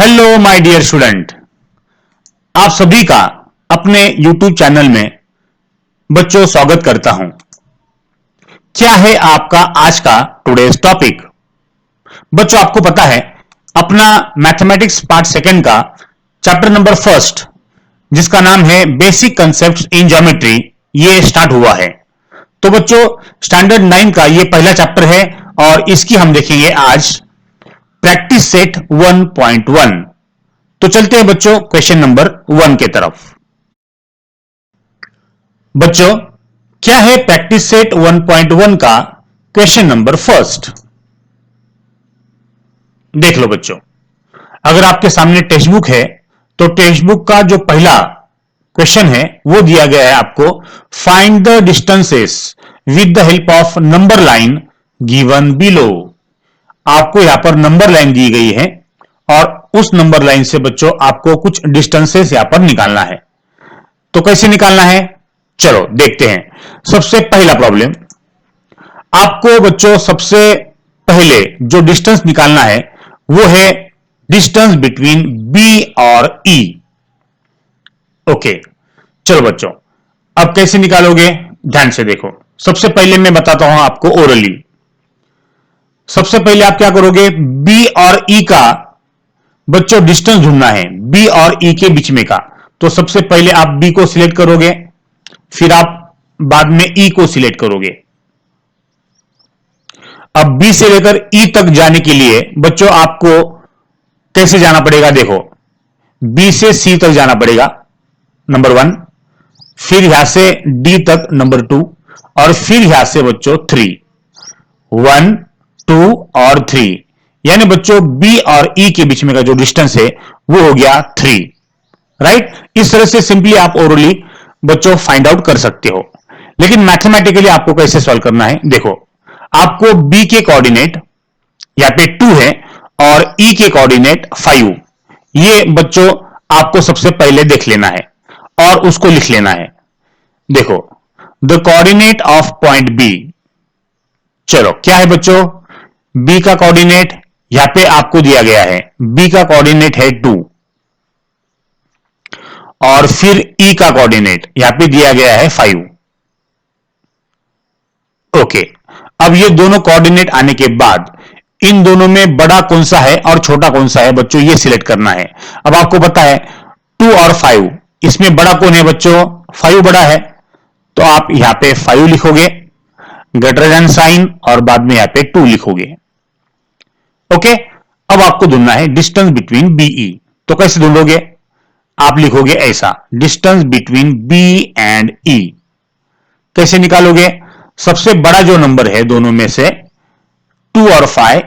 Hello my dear student, आप सभी का अपने YouTube चैनल में बच्चों स्वागत करता हूं। क्या है आपका आज का टुडेज टॉपिक? बच्चों, आपको पता है अपना मैथमेटिक्स पार्ट सेकंड का चैप्टर नंबर फर्स्ट, जिसका नाम है बेसिक कंसेप्ट्स इन ज्योमेट्री, ये स्टार्ट हुआ है। तो बच्चों, स्टैंडर्ड 9 का ये पहला चैप्टर है और इसकी हम देखेंगे आज प्रैक्टिस सेट 1.1। तो चलते हैं बच्चों क्वेश्चन नंबर 1 के तरफ। बच्चों, क्या है प्रैक्टिस सेट 1.1 का क्वेश्चन नंबर फर्स्ट? देख लो बच्चों, अगर आपके सामने टेक्स्ट बुक है तो टेक्स्ट बुक का जो पहला क्वेश्चन है वो दिया गया है आपको, find the distances with the help of number line given below. आपको यहां पर नंबर लाइन दी गई है और उस नंबर लाइन से बच्चों आपको कुछ डिस्टेंसेस यहां पर निकालना है। तो कैसे निकालना है, चलो देखते हैं। सबसे पहला प्रॉब्लम, आपको बच्चों सबसे पहले जो डिस्टेंस निकालना है वो है डिस्टेंस बिटवीन बी और ई। ओके, चलो बच्चों, अब कैसे निकालोगे ध्यान से देखो। सबसे पहले मैं बताता हूं आपको ओरली। सबसे पहले आप क्या करोगे, बी और ई का बच्चों डिस्टेंस ढूंढना है, बी और ई के बीच में का। तो सबसे पहले आप बी को सिलेक्ट करोगे, फिर आप बाद में ई को सिलेक्ट करोगे। अब बी से लेकर ई तक जाने के लिए बच्चों आपको कैसे जाना पड़ेगा, देखो। बी से सी तक जाना पड़ेगा, नंबर 1, फिर यहां से डी तक नंबर 2, और फिर यहां से बच्चों 3, 1, 2 और 3, यानी बच्चों बी और ई के बीच में का जो डिस्टेंस है वो हो गया 3, राइट। इस तरह से सिंपली आप ओरली बच्चों फाइंड आउट कर सकते हो। लेकिन मैथमेटिकली आपको कैसे सॉल्व करना है, देखो। आपको बी के कोऑर्डिनेट यहां पे 2 है और ई के कोऑर्डिनेट 5, ये बच्चों आपको सबसे पहले देख लेना है और उसको लिख लेना है। देखो, the coordinate of point B, चलो क्या है बच्चों, बी का कोऑर्डिनेट यहां पे आपको दिया गया है, बी का कोऑर्डिनेट है 2, और फिर ई का कोऑर्डिनेट यहां पे दिया गया है 5। ओके, अब ये दोनों कोऑर्डिनेट आने के बाद इन दोनों में बड़ा कौन सा है और छोटा कौन सा है बच्चों, ये सिलेक्ट करना है। अब आपको पता है 2 और 5, इसमें बड़ा कौन है बच्चों, 5 बड़ा है। तो आप यहां पे 5 लिखोगे, ग्रेटर देन साइन, और बाद में यहां पे 2 लिखोगे। ओके, अब आपको ढूंढना है डिस्टेंस बिटवीन बीई। तो कैसे ढूंढोगे, आप लिखोगे ऐसा, डिस्टेंस बिटवीन बी एंड ई। कैसे निकालोगे, सबसे बड़ा जो नंबर है दोनों में से 2 और 5,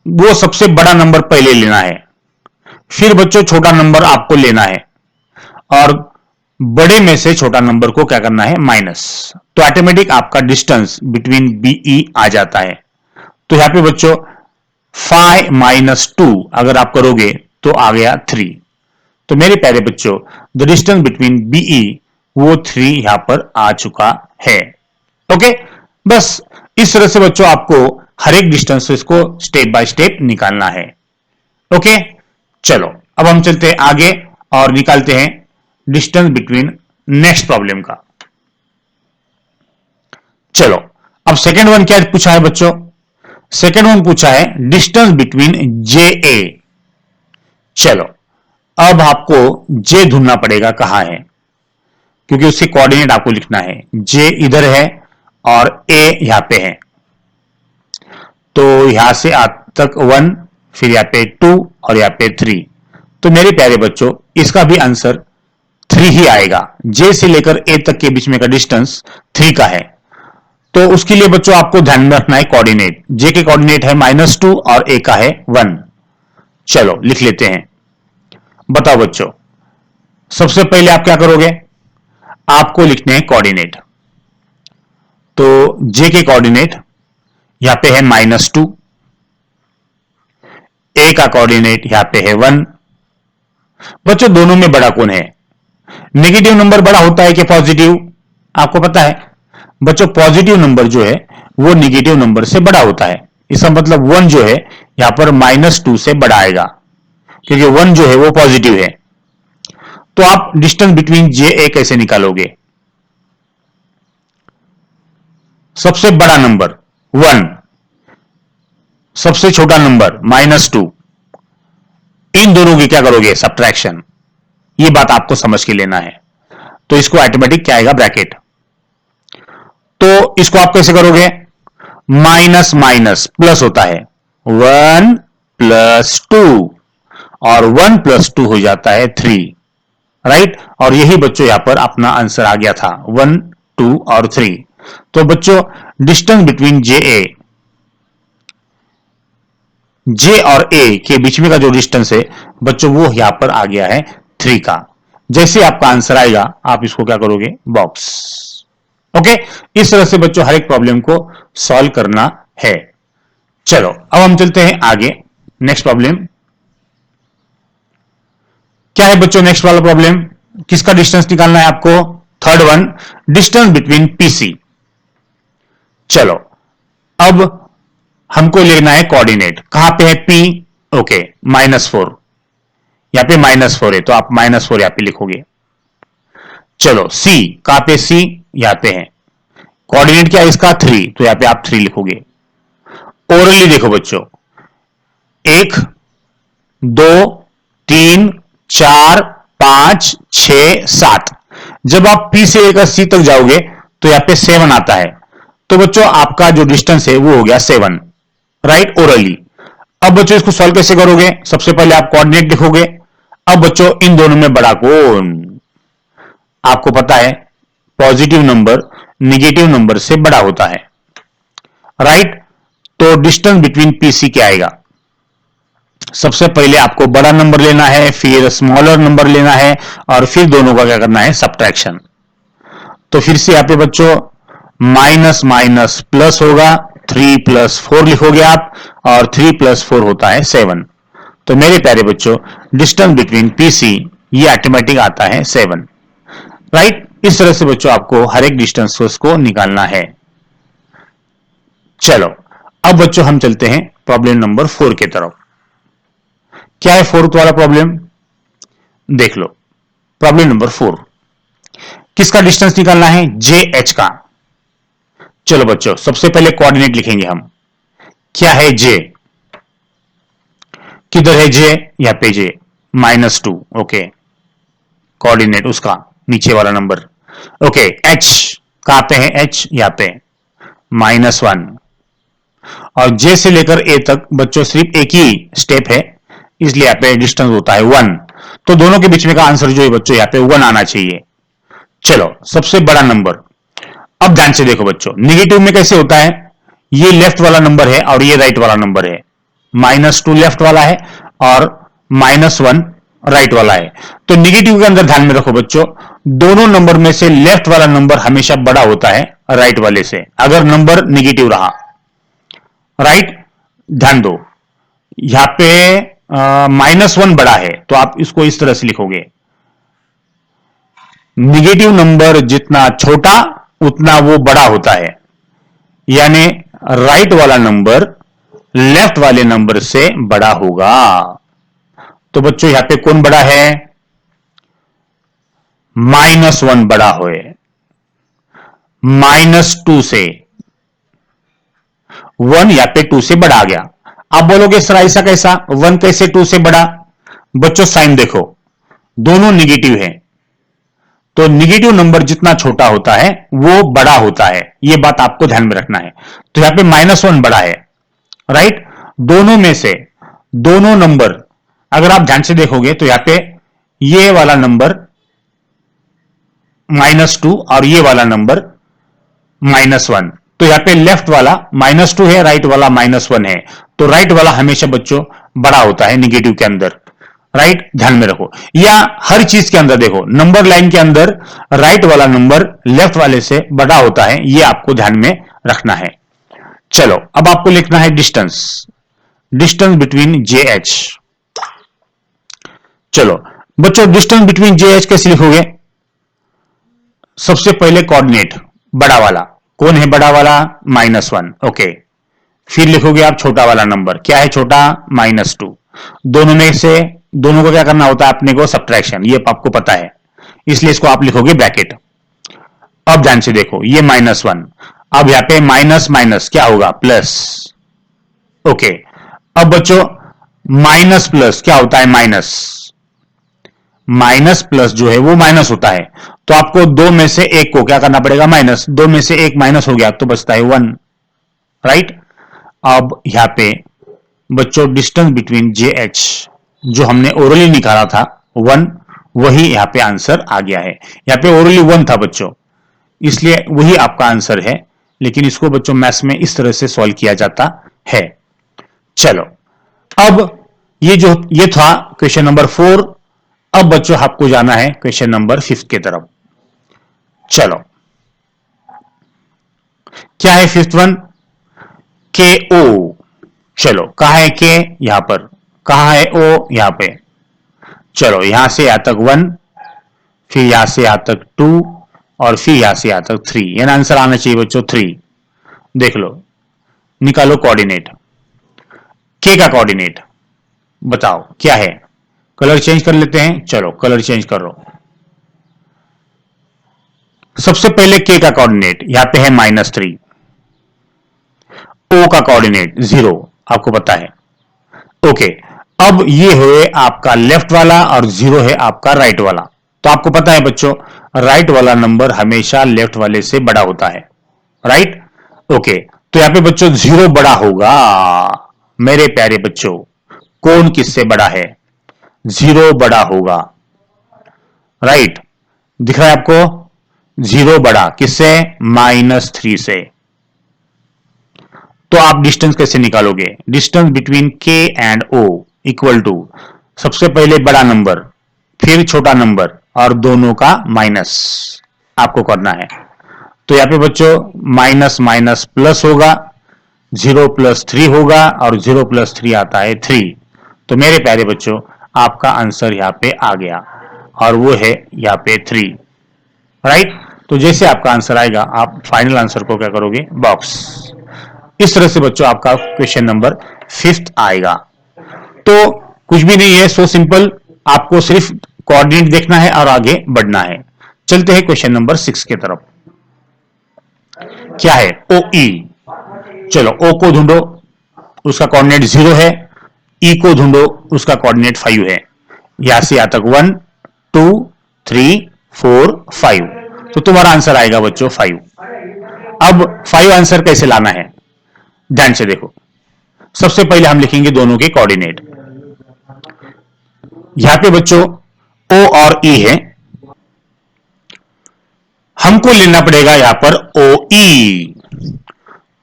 वो सबसे बड़ा नंबर पहले लेना है, फिर बच्चों छोटा नंबर आपको लेना है, और बड़े में से छोटा नंबर को क्या करना है, माइनस। तो ऑटोमेटिक आपका डिस्टेंस बिटवीन बीई आ जाता है। तो यहां पे बच्चों 5 - 2 अगर आप करोगे तो आ गया 3। तो मेरे प्यारे बच्चों, द डिस्टेंस बिटवीन बीई वो 3 यहां पर आ चुका है। ओके, बस इस तरह से बच्चों आपको हर एक डिस्टेंस को स्टेप बाय स्टेप निकालना है। ओके, चलो अब हम चलते हैं आगे और निकालते हैं डिस्टेंस बिटवीन नेक्स्ट प्रॉब्लम का। चलो, अब सेकेंड वन क्या पूछा है बच्चों, सेकेंड वन पूछा है डिस्टेंस बिटवीन जे ए। चलो, अब आपको जे ढूंढना पड़ेगा कहां है, क्योंकि उसके कोऑर्डिनेट आपको लिखना है। जे इधर है और ए यहां पे है, तो यहां से आज तक 1, फिर यहां पे 2 और यहां पे 3। तो मेरे प्यारे बच्चों इसका भी आंसर 3 ही आएगा। जे से लेकर ए तक के बीच में का डिस्टेंस 3 का है। तो उसके लिए बच्चों आपको ध्यान में रखना है कोऑर्डिनेट। जे के कोऑर्डिनेट है -2 और ए का है 1। चलो लिख लेते हैं। बताओ बच्चों, सबसे पहले आप क्या करोगे, आपको लिखने हैं कोऑर्डिनेट। तो जे के कोऑर्डिनेट यहां पे है -2, ए का कोऑर्डिनेट यहां पे है 1। बच्चों दोनों में बड़ा कौन है, नेगेटिव नंबर बड़ा होता है कि पॉजिटिव, आपको पता है बच्चों। पॉजिटिव नंबर जो है वो नेगेटिव नंबर से बड़ा होता है। इसका मतलब 1 जो है यहां पर -2 से बड़ा आएगा। क्योंकि 1 जो है वो पॉजिटिव है। तो आप डिस्टेंस बिटवीन जे ए कैसे निकालोगे? सबसे बड़ा नंबर 1, सबसे छोटा नंबर -2, इन दोनों की क्या करोगे? सब्ट्रैक्शन। ये बात आपको समझ के लेना है। तो इसको ऑटोमेटिक क्या आएगा? ब्रैकेट। तो इसको आप कैसे करोगे? माइनस माइनस प्लस होता है, 1 + 2, और 1 + 2 हो जाता है 3, राइट। और यही बच्चों यहां पर अपना आंसर आ गया था, 1, 2 और 3। तो बच्चों डिस्टेंस बिटवीन जे और ए के बीच में का जो डिस्टेंस है बच्चों वो यहां पर आ गया है 3 का। जैसे आपका आंसर आएगा आप इसको क्या करोगे? बॉक्स। ओके, इस तरह से बच्चों हर एक प्रॉब्लम को सॉल्व करना है। चलो अब हम चलते हैं आगे। नेक्स्ट प्रॉब्लम क्या है बच्चों? नेक्स्ट वाला प्रॉब्लम किसका डिस्टेंस निकालना है आपको? Third one, distance between PC. चलो अब हमको लेना है कोऑर्डिनेट। कहां पे है? P, okay, -4। यहां पे -4 है तो आप -4 यहां पे लिखोगे। चलो सी, कहां पे? सी यहां पे है। कोऑर्डिनेट क्या है इसका? 3, तो यहां पे आप 3 लिखोगे। ओरली देखो बच्चों, 1, 2, 3, 4, 5, 6, 7। जब आप पी से लेकर सी तक जाओगे तो यहां पे 7 आता है। तो बच्चों आपका जो डिस्टेंस है वो हो गया 7, राइट, ओरली। अब बच्चों इसको सॉल्व कैसे करोगे? सबसे पहले आप कोऑर्डिनेट लिखोगे। अब बच्चों इन दोनों में बड़ा कौन? आपको पता है पॉजिटिव नंबर निगेटिव नंबर से बड़ा होता है, राइट। तो डिस्टेंस बिटवीन पीसी क्या आएगा? सबसे पहले आपको बड़ा नंबर लेना है, फिर स्मॉलर नंबर लेना है, और फिर दोनों का क्या करना है? सब्ट्रैक्शन। तो फिर से यहां पे बच्चों माइनस माइनस प्लस होगा, 3 + 4 लिखोगे आप, और 3 + 4 होता है 7। तो मेरे प्यारे बच्चों डिस्टेंस बिटवीन पीसी ये ऑटोमेटिक आता है 7, राइट। इस तरह से बच्चों आपको हर एक डिस्टेंस को निकालना है। चलो अब बच्चों हम चलते हैं प्रॉब्लम नंबर 4 की तरफ। क्या है फोर्थ वाला प्रॉब्लम? देख लो, प्रॉब्लम नंबर 4 किसका डिस्टेंस निकालना है? जे एच का। चलो बच्चों सबसे पहले कोऑर्डिनेट लिखेंगे हम। क्या है जे? किधर है जे? यहां पे जे, -2, ओके, कोऑर्डिनेट उसका नीचे वाला नंबर। ओके, एच कहां पे है? एच यहां पे, -1। और जे से लेकर ए तक बच्चों सिर्फ एक ही स्टेप है, इसलिए यहां पे डिस्टेंस होता है 1। तो दोनों के बीच में का आंसर जो है बच्चों यहां पे 1 आना चाहिए। चलो सबसे बड़ा नंबर। अब ध्यान से देखो बच्चों, निगेटिव में कैसे होता है? ये लेफ्ट वाला नंबर है और ये राइट वाला नंबर है। -2 लेफ्ट वाला है और -1 राइट वाला है। तो निगेटिव के अंदर ध्यान में रखो बच्चों, दोनों नंबर में से लेफ्ट वाला नंबर हमेशा बड़ा होता है राइट वाले से, अगर नंबर निगेटिव रहा, राइट। ध्यान दो, यहां पे -1 बड़ा है तो आप इसको इस तरह से लिखोगे, निगेटिव नंबर जितना छोटा उतना वो बड़ा होता है, यानी राइट वाला नंबर लेफ्ट वाले नंबर से बड़ा होगा। तो बच्चों यहां पे कौन बड़ा है? -1 बड़ा होए, -2 से 1 यहां पे 2 से बड़ा आ गया। आप बोलोगे सर ऐसा कैसा, 1 कैसे 2 से बड़ा? बच्चों साइन देखो, दोनों निगेटिव है, तो निगेटिव नंबर जितना छोटा होता है वो बड़ा होता है, यह बात आपको ध्यान में रखना है। तो यहां पे -1 बड़ा है, राइट। दोनों में से दोनों नंबर अगर आप ध्यान से देखोगे तो यहां पे ये वाला नंबर -2 और ये वाला नंबर -1, तो यहां पे लेफ्ट वाला -2 है, राइट वाला -1 है। तो राइट वाला हमेशा बच्चों बड़ा होता है निगेटिव के अंदर, राइट, ध्यान में रखो। या हर चीज के अंदर देखो, नंबर लाइन के अंदर राइट वाला नंबर लेफ्ट वाले से बड़ा होता है, यह आपको ध्यान में रखना है। चलो अब आपको लिखना है डिस्टेंस, डिस्टेंस बिटवीन जे एच। चलो बच्चों डिस्टेंस बिटवीन जे एच कैसे लिखोगे? सबसे पहले कोऑर्डिनेट बड़ा वाला, कौन है बड़ा वाला? -1, ओके। फिर लिखोगे आप छोटा वाला नंबर, क्या है छोटा? -2। दोनों में से दोनों को क्या करना होता है अपने को, सब्ट्रैक्शन, ये आपको पता है, इसलिए इसको आप लिखोगे ब्रैकेट। अब ध्यान से देखो, ये -1, अब यहां पे माइनस माइनस क्या होगा, प्लस। ओके, अब बच्चों माइनस प्लस क्या होता है, माइनस। माइनस प्लस जो है वो माइनस होता है, तो आपको दो में से एक को क्या करना पड़ेगा, माइनस। दो में से एक माइनस हो गया तो बचता है 1, राइट। अब यहां पे बच्चों डिस्टेंस बिटवीन जे एच जो हमने ओरली निकाला था 1, वही यहां पे आंसर आ गया है। यहां पे ओरली 1 था बच्चों, इसलिए वही आपका आंसर है, लेकिन इसको बच्चों मैथ्स में इस तरह से सॉल्व किया जाता है। चलो, अब ये था क्वेश्चन नंबर 4। अब बच्चों आपको जाना है क्वेश्चन नंबर 5 की तरफ। चलो, क्या है 5th वन, के ओ। चलो, कहा है के, यहां पर, कहा है ओ, यहां पे। चलो, यहां से यहां तक 1, फिर यहां से यहां तक 2, और फिर यहां से यहां तक 3। यानी आंसर आना चाहिए बच्चों 3। देख लो, निकालो कोऑर्डिनेट, के का कोऑर्डिनेट बताओ क्या है। कलर चेंज कर लेते हैं, चलो कलर चेंज करो। सबसे पहले के का कोऑर्डिनेट यहां पे है -3, ओ का कोऑर्डिनेट 0, आपको पता है। ओके, अब ये है आपका लेफ्ट वाला और 0 है आपका राइट वाला। तो आपको पता है बच्चों, राइट वाला नंबर हमेशा लेफ्ट वाले से बड़ा होता है, राइट। ओके, तो यहां पे बच्चों 0 बड़ा होगा। मेरे प्यारे बच्चों, कौन किससे बड़ा है, 0 बड़ा होगा, राइट। दिख रहा है आपको, 0 बड़ा किससे, -3 से। तो आप डिस्टेंस कैसे निकालोगे, डिस्टेंस बिटवीन के एंड ओ इक्वल टू सबसे पहले बड़ा नंबर, फिर छोटा नंबर, और दोनों का माइनस आपको करना है। तो यहां पे बच्चों माइनस माइनस प्लस होगा, 0 + 3 होगा, और 0 + 3 आता है 3। तो मेरे प्यारे बच्चों, आपका आंसर यहां पे आ गया, और वो है यहां पे 3, राइट। तो जैसे आपका आंसर आएगा, आप फाइनल आंसर को क्या करोगे, बॉक्स। इस तरह से बच्चों आपका क्वेश्चन नंबर 5th आएगा। तो कुछ भी नहीं है, सो सिंपल, आपको सिर्फ कोऑर्डिनेट देखना है और आगे बढ़ना है। चलते हैं क्वेश्चन नंबर 6 की तरफ। क्या है, ओ ई। चलो, ओ को ढूंढो, उसका कोऑर्डिनेट 0 है। ई को ढूंढो, उसका कोऑर्डिनेट 5 है। यहां से यहां तक 1 2 3 4 5। तो तुम्हारा आंसर आएगा बच्चों 5। अब 5 आंसर कैसे लाना है, ध्यान से देखो। सबसे पहले हम लिखेंगे दोनों के कोऑर्डिनेट। यहां पे बच्चों ओ और ई है, हमको लेना पड़ेगा यहां पर ओ ई।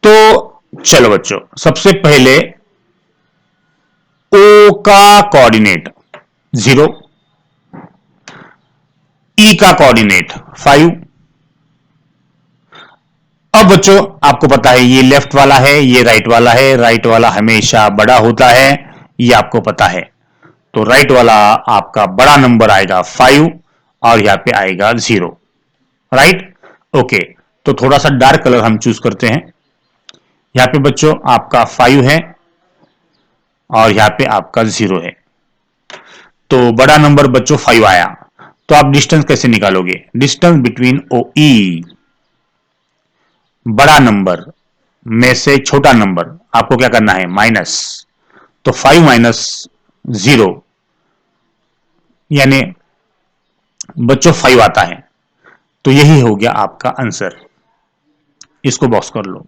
तो चलो बच्चों, सबसे पहले ओ का कोऑर्डिनेट 0, ई का कोऑर्डिनेट 5। अब बच्चों आपको पता है, ये लेफ्ट वाला है, ये राइट वाला है, राइट वाला हमेशा बड़ा होता है, ये आपको पता है। तो राइट वाला आपका बड़ा नंबर आएगा 5, और यहां पे आएगा 0, राइट। ओके, तो थोड़ा सा डार्क कलर हम चूज करते हैं। यहां पे बच्चों आपका 5 है, और यहां पे आपका 0 है। तो बड़ा नंबर बच्चों 5 आया। तो आप डिस्टेंस कैसे निकालोगे, डिस्टेंस बिटवीन ओ ई, बड़ा नंबर में से छोटा नंबर आपको क्या करना है, माइनस। तो 5 - 0 यानी बच्चों 5 आता है। तो यही हो गया आपका आंसर, इसको बॉक्स कर लो।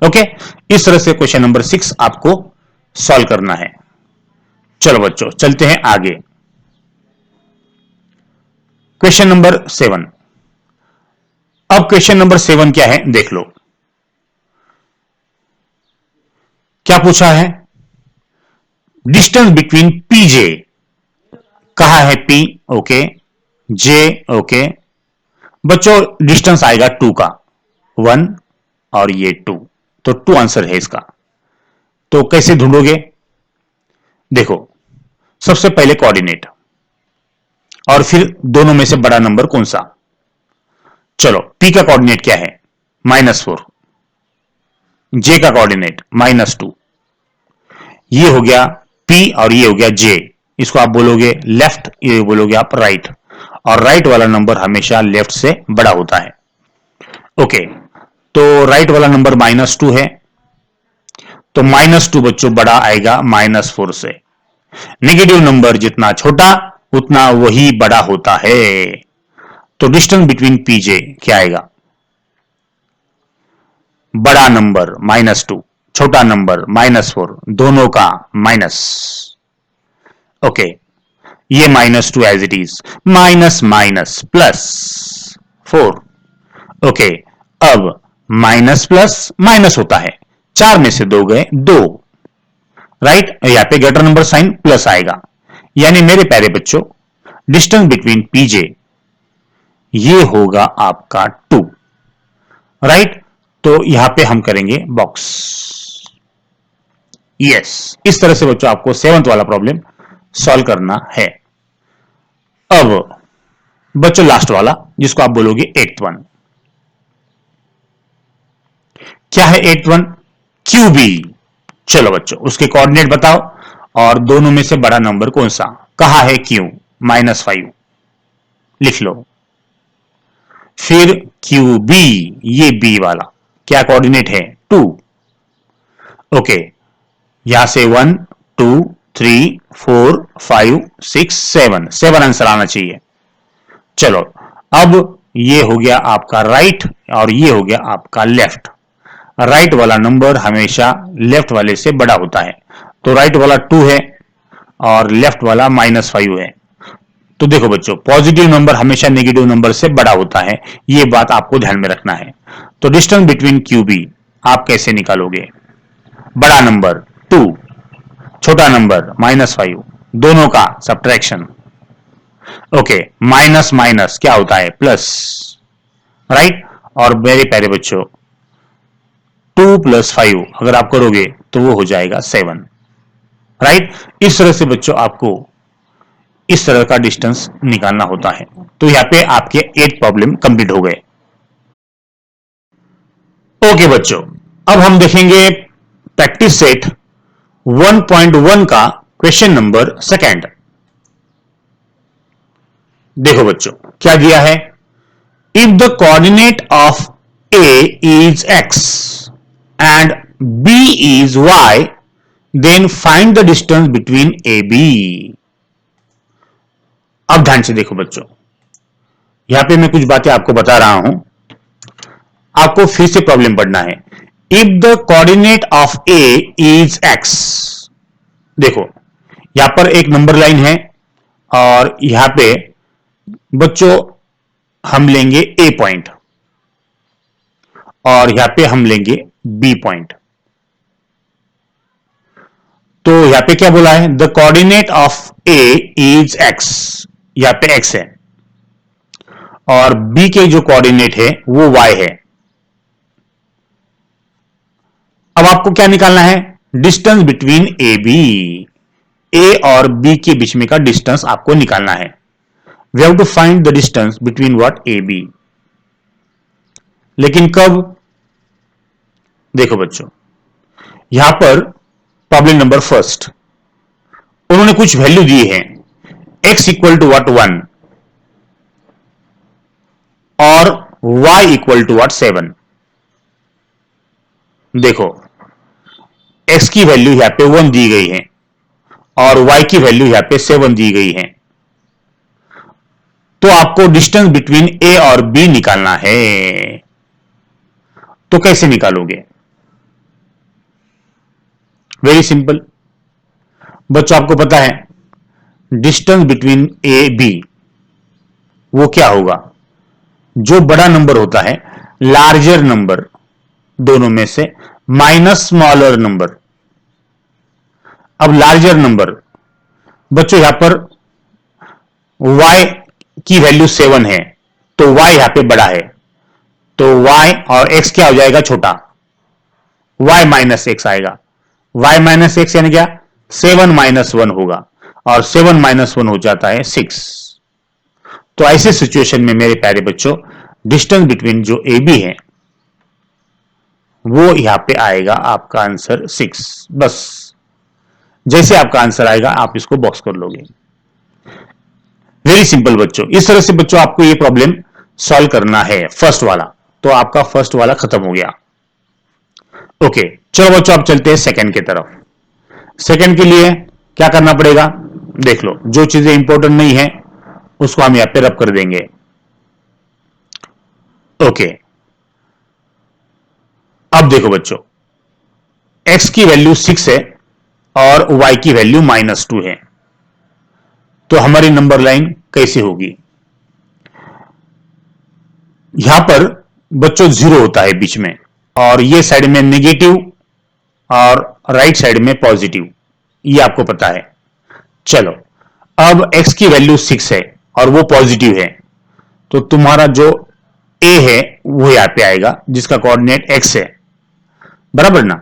ओके, इस तरह से क्वेश्चन नंबर 6 आपको सॉल्व करना है। चलो बच्चों, चलते हैं आगे। Question number 7। अब क्वेश्चन नंबर 7 क्या है, देख लो। क्या पूछा है, डिस्टेंस बिटवीन पीजे, कहा है पी, ओके, जे, ओके। बच्चों डिस्टेंस आएगा 2 का, 1 और ये 2, तो 2 आंसर है इसका। तो कैसे ढूंढोगे, देखो, सबसे पहले कोऑर्डिनेट, और फिर दोनों में से बड़ा नंबर कौन सा। चलो, पी का कोऑर्डिनेट क्या है, -4, जे का कोऑर्डिनेट -2, ये हो गया पी और ये हो गया जे। इसको आप बोलोगे लेफ्ट, ये बोलोगे आप राइट, और राइट वाला नंबर हमेशा लेफ्ट से बड़ा होता है। ओके, तो राइट वाला नंबर -2 है, तो -2 बच्चों बड़ा आएगा -4 से। नेगेटिव नंबर जितना छोटा उतना वही बड़ा होता है। तो डिस्टेंस बिटवीन पीजे क्या आएगा? बड़ा नंबर -2, छोटा नंबर -4, दोनों का माइनस। ओके, ये -2 as it is, minus minus plus 4। Okay, अब माइनस प्लस माइनस होता है, 4 में से 2 गए 2, राइट। यहां पे ग्रेटर नंबर साइन प्लस आएगा, यानी मेरे प्यारे बच्चों डिस्टेंस बिटवीन पीजे ये होगा आपका 2, राइट। तो यहां पे हम करेंगे बॉक्स। यस, इस तरह से बच्चों आपको 7th वाला प्रॉब्लम सॉल्व करना है। अब बच्चों लास्ट वाला, जिसको आप बोलोगे 8th वन। क्या है 8th वन? QB। चलो बच्चों उसके कोऑर्डिनेट बताओ, और दोनों में से बड़ा नंबर कौन सा? कहा है Q, -5 लिख लो। फिर QB, ये B वाला क्या कोऑर्डिनेट है? 2। ओके, यहां से 1 2 3 4 5 6 7, 7 आंसर आना चाहिए। चलो, अब ये हो गया आपका राइट और ये हो गया आपका लेफ्ट। राइट वाला नंबर हमेशा लेफ्ट वाले से बड़ा होता है, तो राइट वाला 2 है और लेफ्ट वाला -5 है। तो देखो बच्चों, पॉजिटिव नंबर हमेशा नेगेटिव नंबर से बड़ा होता है, ये बात आपको ध्यान में रखना है। तो डिस्टेंस बिटवीन QB आप कैसे निकालोगे? बड़ा नंबर 2, छोटा नंबर -5, दोनों का सब्ट्रैक्शन। ओके, माइनस माइनस क्या होता है? Plus, right. और मेरे प्यारे बच्चों 2 + 5 अगर आप करोगे तो वो हो जाएगा 7, राइट। इस तरह से बच्चों आपको इस तरह का डिस्टेंस निकालना होता है। तो यहां पे आपके 8 प्रॉब्लम कंप्लीट हो गए। ओके बच्चों, अब हम देखेंगे प्रैक्टिस सेट 1.1 का क्वेश्चन नंबर 2। देखो बच्चों क्या दिया है? If the coordinate of A is X and B is Y, then find the distance between AB। अब ध्यान से देखो बच्चों, यहां पे मैं कुछ बातें आपको बता रहा हूं, आपको फिर से प्रॉब्लम पढ़ना है। If the coordinate of A is X, देखो यहां पर एक नंबर लाइन है और यहां पे बच्चों हम लेंगे A पॉइंट और यहां पे हम लेंगे B पॉइंट। तो यहां पे क्या बोला है? The coordinate of A is X, यहां पे X है, और B के जो कोऑर्डिनेट है वो Y है। अब आपको क्या निकालना है? डिस्टेंस बिटवीन AB, A और B के बीच में का डिस्टेंस आपको निकालना है। We have to find the distance between what? AB। लेकिन कब? देखो बच्चों, यहां पर प्रॉब्लम नंबर फर्स्ट, उन्होंने कुछ वैल्यू दी है, x इक्वल टू व्हाट? 1 और y इक्वल टू व्हाट? 7। देखो x की वैल्यू यहां पे 1 दी गई है और y की वैल्यू यहां पे 7 दी गई है, तो आपको डिस्टेंस बिटवीन A और B निकालना है। तो कैसे निकालोगे? वेरी सिंपल बच्चों, आपको पता है डिस्टेंस बिटवीन A B वो क्या होगा? जो बड़ा नंबर होता है, लार्जर नंबर दोनों में से माइनस स्मॉलर नंबर। अब लार्जर नंबर बच्चों यहां पर y की वैल्यू 7 है, तो y यहां पे बड़ा है, तो y और x क्या हो जाएगा? छोटा, y -x आएगा। y -x यानी क्या? 7 - 1 होगा, और 7 - 1 हो जाता है 6। तो ऐसे सिचुएशन में मेरे प्यारे बच्चों डिस्टेंस बिटवीन जो AB है वो यहां पे आएगा आपका आंसर 6। बस जैसे आपका आंसर आएगा आप इसको बॉक्स कर लोगे। वेरी सिंपल बच्चों, इस तरह से बच्चों आपको ये प्रॉब्लम सॉल्व करना है फर्स्ट वाला। तो आपका फर्स्ट वाला खत्म हो गया। ओके, चलो बच्चों आप चलते हैं सेकंड की तरफ। सेकंड के लिए क्या करना पड़ेगा, देख लो। जो चीजें इंपॉर्टेंट नहीं है उसको हम यहां पे रब कर देंगे। ओके, अब देखो बच्चों, x की वैल्यू 6 है और y की वैल्यू -2 है। तो हमारी नंबर लाइन कैसे होगी? यहां पर बच्चों 0 होता है बीच में, और ये साइड में नेगेटिव और राइट साइड में पॉजिटिव, ये आपको पता है। चलो, अब x की वैल्यू 6 है और वो पॉजिटिव है, तो तुम्हारा जो a है वो यहां पे आएगा जिसका कोऑर्डिनेट x है, बराबर ना।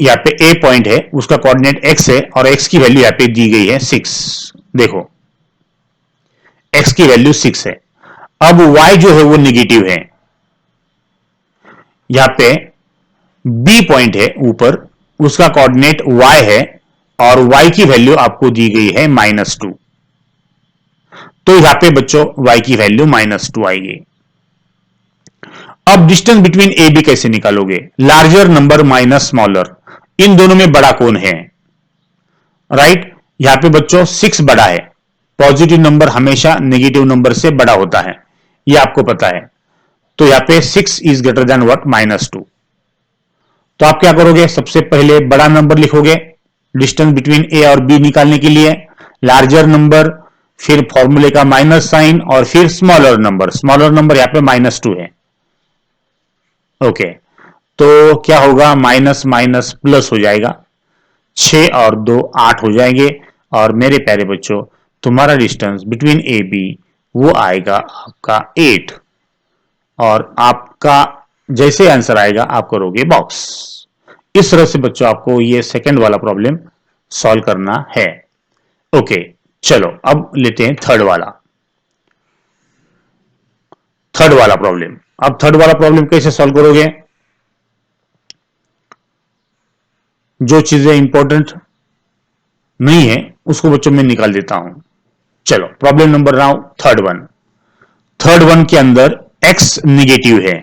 यहां पे a पॉइंट है, उसका कोऑर्डिनेट x है और x की वैल्यू यहां पे दी गई है 6। देखो, x की वैल्यू 6 है। अब y जो है वो नेगेटिव है, यहां पे b पॉइंट है ऊपर, उसका कोऑर्डिनेट y है और y की वैल्यू आपको दी गई है -2। तो यहां पे बच्चों y की वैल्यू -2 आएगी। अब डिस्टेंस बिटवीन ए बी कैसे निकालोगे? लार्जर नंबर माइनस स्मॉलर, इन दोनों में बड़ा कौन है? राइट, यहां पे बच्चों 6 बड़ा है। पॉजिटिव नंबर हमेशा नेगेटिव नंबर से बड़ा होता है, यह आपको पता है। तो यहां पे 6 इज ग्रेटर देन व्हाट? -2। तो आप क्या करोगे? सबसे पहले बड़ा नंबर लिखोगे डिस्टेंस बिटवीन ए और बी निकालने के लिए, लार्जर नंबर, फिर फॉर्मूले का माइनस साइन और फिर स्मॉलर नंबर। स्मॉलर नंबर यहां पे -2 है। ओके, तो क्या होगा? माइनस माइनस प्लस हो जाएगा, 6 और 2 8 हो जाएंगे। और मेरे प्यारे बच्चों, तुम्हारा डिस्टेंस बिटवीन ए बी वो आएगा आपका 8। और आपका जैसे आंसर आएगा आप करोगे बॉक्स। इस तरह से बच्चों आपको ये सेकंड वाला प्रॉब्लम सॉल्व करना है। ओके, चलो अब लेते हैं थर्ड वाला। थर्ड वाला प्रॉब्लम, अब थर्ड वाला प्रॉब्लम कैसे सॉल्व करोगे? जो चीजें इंपॉर्टेंट नहीं है उसको बच्चों में निकाल देता हूं। चलो, problem number now third one. Third one के अंदर x निगेटिव है।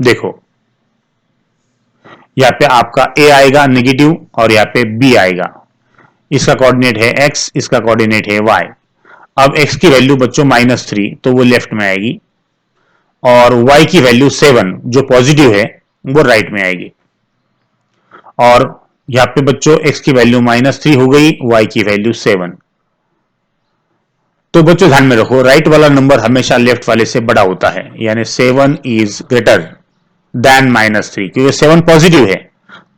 देखो, यहां पे आपका a आएगा नेगेटिव और यहां पे b आएगा। इसका कोऑर्डिनेट है x, इसका कोऑर्डिनेट है y। अब x की वैल्यू बच्चों -3, तो वो लेफ्ट में आएगी, और y की वैल्यू 7 जो पॉजिटिव है वो राइट में आएगी। और यहां पे बच्चों x की वैल्यू -3 हो गई, y की वैल्यू 7। तो बच्चों ध्यान में रखो, राइट वाला नंबर हमेशा लेफ्ट वाले से बड़ा होता है, यानी 7 इज ग्रेटर देन -3, क्योंकि 7 पॉजिटिव है।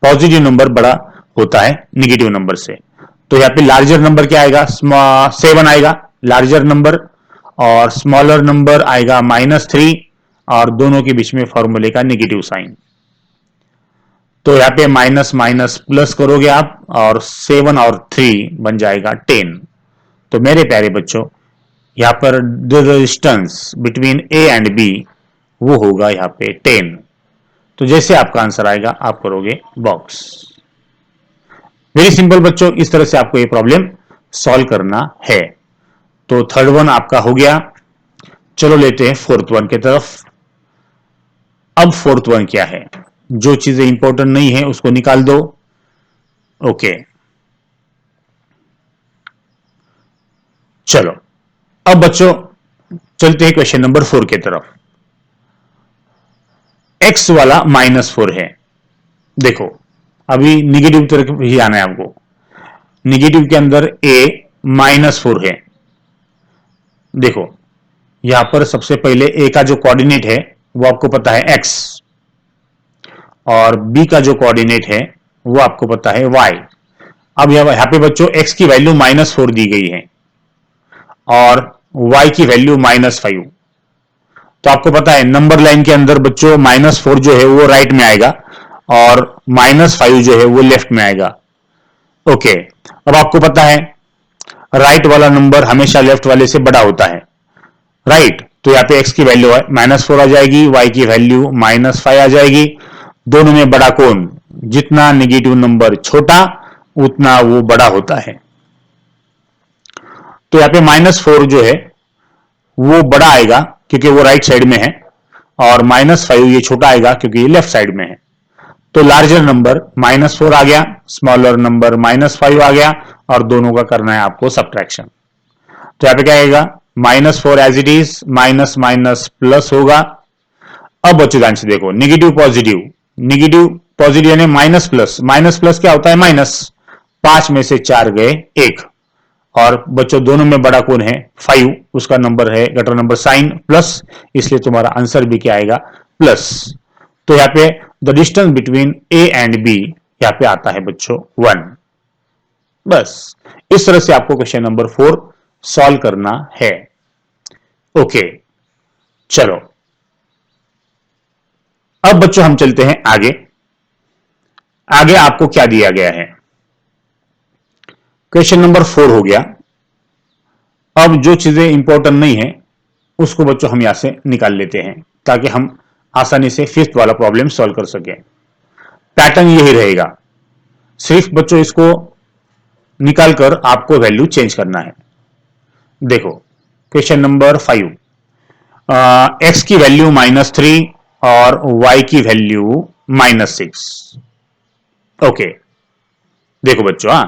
पॉजिटिव नंबर बड़ा होता है निगेटिव नंबर से। तो यहां पे लार्जर नंबर क्या आएगा? 7 आएगा लार्जर नंबर, और स्मॉलर नंबर आएगा -3, और दोनों के बीच में फॉर्मूले का नेगेटिव साइन। तो यहां पे माइनस माइनस प्लस करोगे आप, और 7 और 3 बन जाएगा 10। तो मेरे प्यारे बच्चों, यहां पर the distance between A and B वो होगा यहां पे 10। तो जैसे आपका आंसर आएगा आप करोगे बॉक्स। वेरी सिंपल बच्चों, इस तरह से आपको ये प्रॉब्लम सॉल्व करना है। तो थर्ड वन आपका हो गया। चलो लेते हैं फोर्थ वन की तरफ। अब फोर्थ वन क्या है? जो चीजें इंपॉर्टेंट नहीं है उसको निकाल दो। ओके, चलो अब बच्चों चलते हैं क्वेश्चन नंबर 4 की तरफ। x वाला -4 है। देखो, अभी निगेटिव तरफ ही आना है आपको। निगेटिव के अंदर a -4 है। देखो, यहां पर सबसे पहले a का जो कोऑर्डिनेट है वो आपको पता है x, और b का जो कोऑर्डिनेट है वो आपको पता है y। अब यहां पे बच्चों x की वैल्यू -4 दी गई है और y की वैल्यू -5। तो आपको पता है नंबर लाइन के अंदर बच्चों -4 जो है वो राइट में आएगा और -5 जो है वो लेफ्ट में आएगा। ओके, अब आपको पता है राइट वाला नंबर हमेशा लेफ्ट वाले से बड़ा होता है, राइट। तो यहाँ पे x की वैल्यू -4 आ जाएगी, y की वैल्यू -5 आ जाएगी। दोनों में बड़ा कौन? जितना नेगेटिव नंबर छोटा उतना वो बड़ा होता है। तो यहां पे -4 जो है वो बड़ा आएगा क्योंकि वो राइट साइड में है, और -5 ये छोटा आएगा क्योंकि ये लेफ्ट साइड में है। तो लार्जर नंबर -4 आ गया, स्मॉलर नंबर -5 आ गया, और दोनों का करना है आपको सब्ट्रैक्शन। तो यहां पे क्या आएगा, -4 as it is, minus minus plus होगा। अब बच्चों ध्यान से देखो, निगेटिव पॉजिटिव, निगेटिव पॉजिटिव यानी माइनस प्लस, माइनस प्लस क्या होता है, माइनस। 5 में से 4 गए 1, और बच्चों दोनों में बड़ा कौन है, 5, उसका नंबर है गटर नंबर साइन प्लस, इसलिए तुम्हारा आंसर भी क्या आएगा, प्लस। तो यहां पे the distance between A and B यहां पे आता है बच्चों 1। बस इस तरह से आपको क्वेश्चन नंबर 4 सॉल्व करना है। ओके, चलो अब बच्चों हम चलते हैं आगे। आगे आपको क्या दिया गया है, क्वेश्चन नंबर 4 हो गया। अब जो चीजें इंपॉर्टेंट नहीं है उसको बच्चों हम यहां से निकाल लेते हैं ताकि हम आसानी से 5th वाला प्रॉब्लम सॉल्व कर सकें। पैटर्न यही रहेगा, सिर्फ बच्चों इसको निकालकर आपको वैल्यू चेंज करना है। देखो क्वेश्चन नंबर 5, एक्स की वैल्यू -3 और वाई की वैल्यू -6। ओके, देखो बच्चों,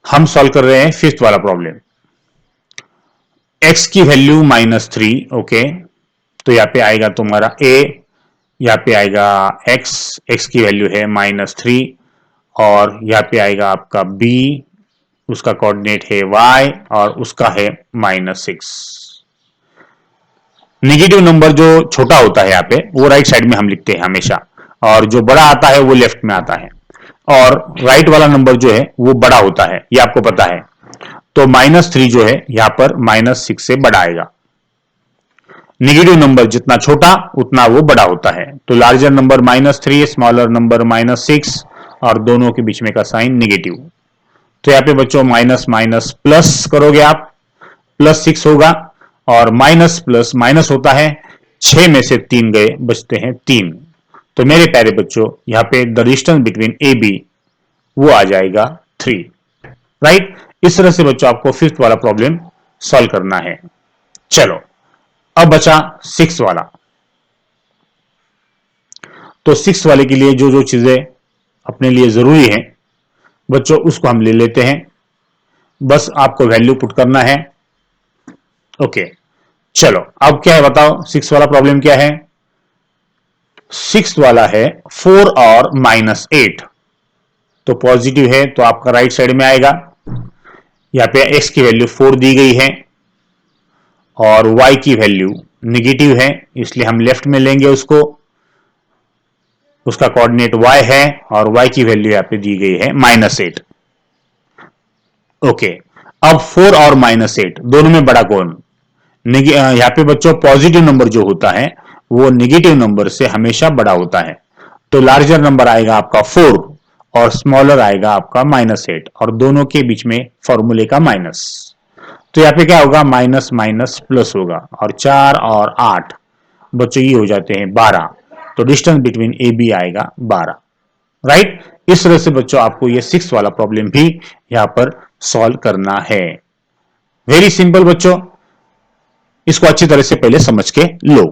हम सॉल्व कर रहे हैं 5th वाला प्रॉब्लम। एक्स की वैल्यू -3, ओके, तो यहां पे आएगा तुम्हारा a, यहां पे आएगा x, x की वैल्यू है -3, और यहां पे आएगा आपका b, उसका कोऑर्डिनेट है y, और उसका है -6। नेगेटिव नंबर जो छोटा होता है यहाँ पे वो राइट साइड में हम लिखते हैं हमेशा, और जो बड़ा आता है वो लेफ्ट में आता है, और राइट वाला नंबर जो है वो बड़ा होता है, ये आपको पता है। तो -3 जो है यहां पर -6 से बड़ा आएगा। नेगेटिव नंबर जितना छोटा उतना वो बड़ा होता है। तो लार्जर नंबर -3, स्मॉलर नंबर -6, और दोनों के बीच में का साइन नेगेटिव। तो यहां पे बच्चों माइनस माइनस प्लस करोगे आप, +6 होगा, और माइनस प्लस माइनस होता है, 6 में से 3 गए, बचते हैं 3। तो मेरे प्यारे बच्चों यहां पे the distance between A B वो आ जाएगा 3। राइट, इस तरह से बच्चों आपको 5th वाला प्रॉब्लम सॉल्व करना है। चलो अब बचा 6 वाला। तो 6 वाले के लिए जो जो चीजें अपने लिए जरूरी है बच्चों उसको हम ले लेते हैं, बस आपको वैल्यू पुट करना है। ओके, चलो अब क्या है बताओ, 6 वाला प्रॉब्लम क्या है। 6 वाला है 4 और -8, तो पॉजिटिव है तो आपका राइट साइड में आएगा। यहां पे x की वैल्यू 4 दी गई है और y की वैल्यू निगेटिव है, इसलिए हम लेफ्ट में लेंगे उसको, उसका कोऑर्डिनेट y है, और y की वैल्यू यहां पे दी गई है -8। ओके, अब 4 और -8 दोनों में बड़ा कौन, यहां पे बच्चों पॉजिटिव नंबर जो होता है वो नेगेटिव नंबर से हमेशा बड़ा होता है। तो लार्जर नंबर आएगा आपका 4 और स्मॉलर आएगा आपका -8, और दोनों के बीच में फॉर्मूले का माइनस। तो यहां पे क्या होगा, माइनस माइनस प्लस होगा, और 4 और 8 बच्चों ये हो जाते हैं 12। तो डिस्टेंस बिटवीन ए बी आएगा 12। राइट, इस तरह से बच्चों आपको ये 6 वाला प्रॉब्लम भी यहां पर सॉल्व करना है। वेरी सिंपल बच्चों, इसको अच्छी तरह से पहले समझ के लो।